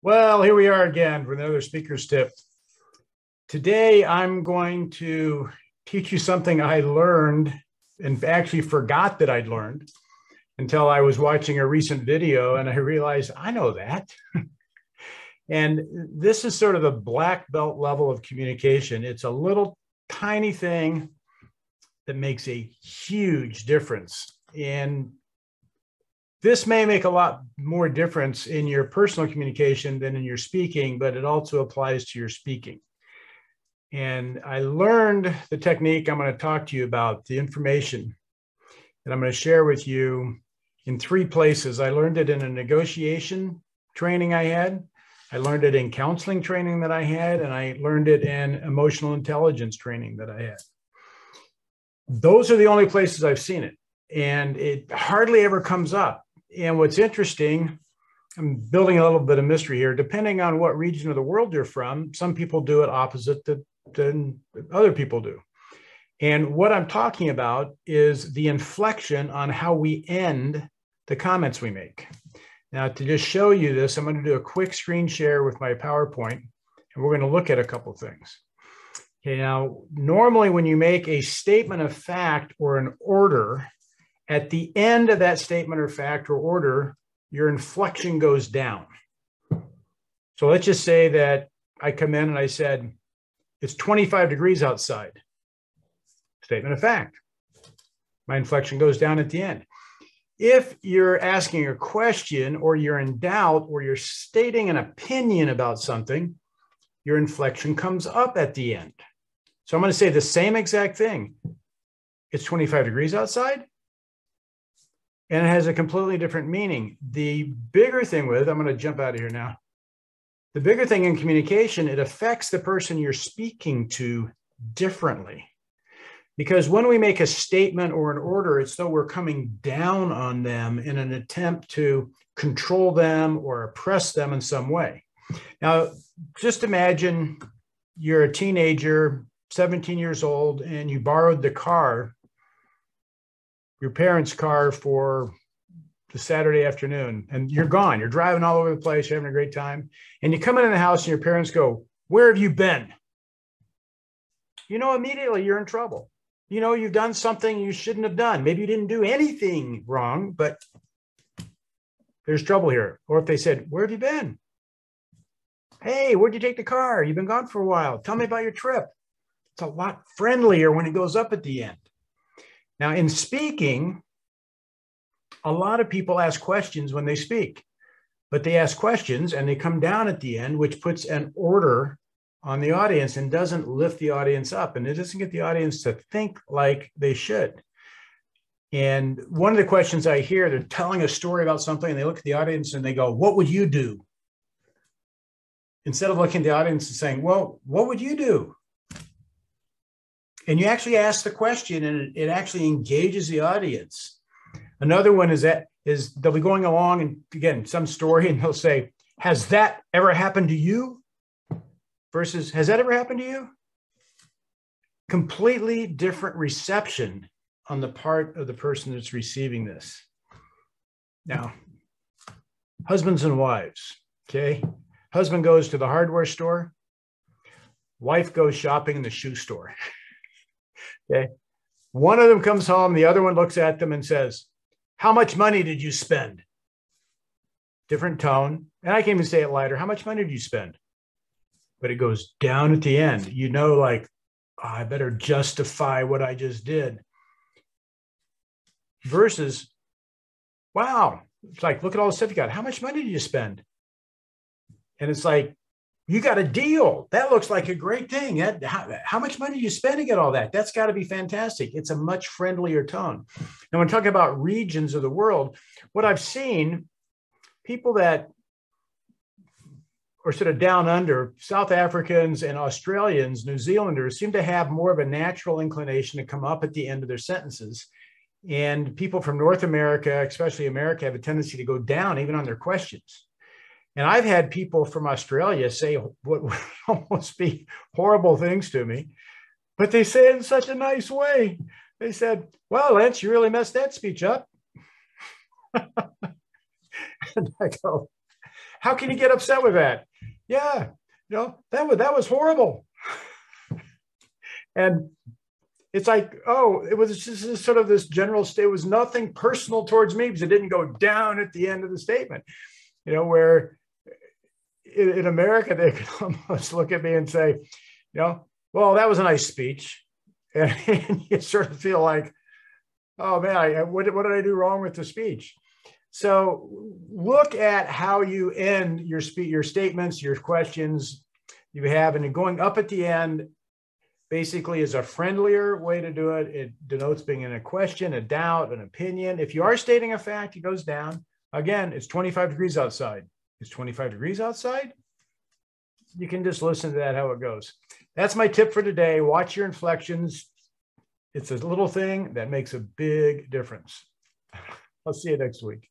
Well, here we are again with another speaker's tip. Today, I'm going to teach you something I learned and actually forgot that I'd learned until I was watching a recent video and I realized I know that. And this is sort of the black belt level of communication. It's a little tiny thing that makes a huge difference. And this may make a lot more difference in your personal communication than in your speaking, but it also applies to your speaking. And I learned the technique I'm going to talk to you about, the information that I'm going to share with you in three places. I learned it in a negotiation training I had. I learned it in counseling training that I had, and I learned it in emotional intelligence training that I had. Those are the only places I've seen it, and it hardly ever comes up. And what's interesting, I'm building a little bit of mystery here. Depending on what region of the world you're from, some people do it opposite than other people do. And what I'm talking about is the inflection on how we end the comments we make. Now, to just show you this, I'm going to do a quick screen share with my PowerPoint, and we're going to look at a couple of things. Okay, now, normally when you make a statement of fact or an order, at the end of that statement or fact or order, your inflection goes down. So let's just say that I come in and I said, it's 25 degrees outside. Statement of fact. My inflection goes down at the end. If you're asking a question or you're in doubt or you're stating an opinion about something, your inflection comes up at the end. So I'm going to say the same exact thing. It's 25 degrees outside. And it has a completely different meaning. The bigger thing I'm going to jump out of here now. The bigger thing in communication, it affects the person you're speaking to differently. Because when we make a statement or an order, it's though we're coming down on them in an attempt to control them or oppress them in some way. Now, just imagine you're a teenager, 17 years old, and you borrowed the car, your parents' car, for the Saturday afternoon, and you're gone. You're driving all over the place. You're having a great time. And you come into the house and your parents go, "Where have you been?" You know, immediately you're in trouble. You know, you've done something you shouldn't have done. Maybe you didn't do anything wrong, but there's trouble here. Or if they said, "Where have you been?" "Hey, where'd you take the car? You've been gone for a while. Tell me about your trip." It's a lot friendlier when it goes up at the end. Now, in speaking, a lot of people ask questions when they speak, but they ask questions and they come down at the end, which puts an order on the audience and doesn't lift the audience up, and it doesn't get the audience to think like they should. And one of the questions I hear, they're telling a story about something and they look at the audience and they go, "What would you do?" Instead of looking at the audience and saying, "Well, what would you do?" And you actually ask the question and it actually engages the audience. Another one is they'll be going along and again, some story, and they'll say, "Has that ever happened to you?" Versus, "Has that ever happened to you?" Completely different reception on the part of the person that's receiving this. Now, husbands and wives, okay? Husband goes to the hardware store. Wife goes shopping in the shoe store. Okay. One of them comes home, the other one looks at them and says, "How much money did you spend?" Different tone. And I can even say it lighter. "How much money did you spend?" But it goes down at the end. You know, like, oh, I better justify what I just did. Versus, "Wow, it's like, look at all the stuff you got. How much money did you spend?" And it's like, "You got a deal. That looks like a great thing. How much money did you spend to get all that? That's got to be fantastic." It's a much friendlier tone. And when talking about regions of the world, what I've seen, people that are sort of down under, South Africans and Australians, New Zealanders, seem to have more of a natural inclination to come up at the end of their sentences. And people from North America, especially America, have a tendency to go down even on their questions. And I've had people from Australia say what would almost be horrible things to me, but they say it in such a nice way. They said, "Well, Lance, you really messed that speech up." And I go, How can you get upset with that? Yeah, that was horrible. And it's like, oh, it was just sort of this general state. It was nothing personal towards me because it didn't go down at the end of the statement, where in America, they could almost look at me and say, well, that was a nice speech. And you sort of feel like, oh man, what did I do wrong with the speech? So look at how you end your speech, your statements, your questions you have, and going up at the end basically is a friendlier way to do it. It denotes being in a question, a doubt, an opinion. If you are stating a fact, it goes down. Again, it's 25 degrees outside. It's 25 degrees outside. You can just listen to that, how it goes. That's my tip for today. Watch your inflections. It's a little thing that makes a big difference. I'll see you next week.